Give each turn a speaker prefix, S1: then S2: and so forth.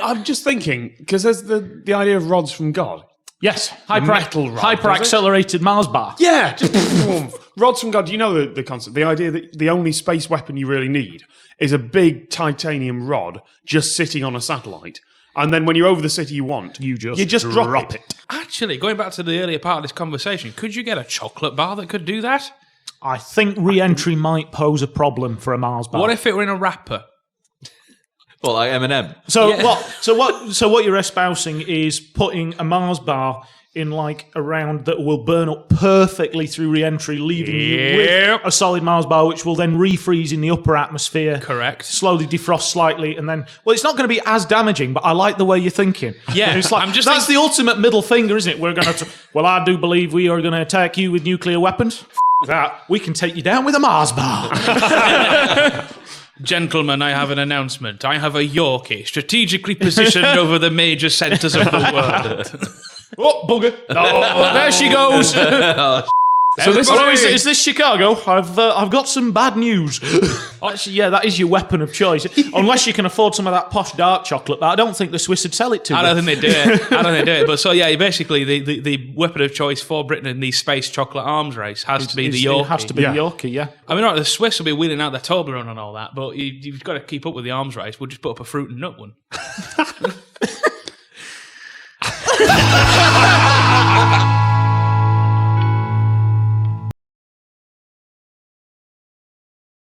S1: I'm just thinking, because there's the idea of rods from God.
S2: Yes,
S1: hyper-accelerated
S2: Mars bar.
S1: Yeah, just rods from God. You know the concept, the idea that the only space weapon you really need is a big titanium rod just sitting on a satellite. And then when you're over the city you want, you just drop it.
S3: Actually, going back to the earlier part of this conversation, could you get a chocolate bar that could do that?
S2: I think re-entry might pose a problem for a Mars bar.
S3: What if it were in a wrapper?
S4: Well, like M&M.
S2: So what you're espousing is putting a Mars bar in like a round that will burn up perfectly through re-entry, leaving you with a solid Mars bar, which will then refreeze in the upper atmosphere.
S3: Correct.
S2: Slowly defrost slightly, and then it's not going to be as damaging. But I like the way you're thinking.
S3: Yeah,
S2: it's like that's the ultimate middle finger, isn't it? We're going to. Well, I do believe we are going to attack you with nuclear weapons. That we can take you down with a Mars bar.
S3: Gentlemen, I have an announcement. I have a Yorkie strategically positioned over the major centres of the world.
S2: Oh, bugger. Oh, there she goes. So is this Chicago? I've got some bad news. Actually, yeah, that is your weapon of choice. Unless you can afford some of that posh dark chocolate, but I don't think the Swiss would sell it to you.
S3: I don't think they do it. But so yeah, basically the weapon of choice for Britain in the space chocolate arms race has to be the Yorkie.
S2: It has to be the Yorkie, yeah.
S3: I mean, right, the Swiss will be wheeling out their Toblerone and all that, but you've got to keep up with the arms race. We'll just put up a fruit and nut one.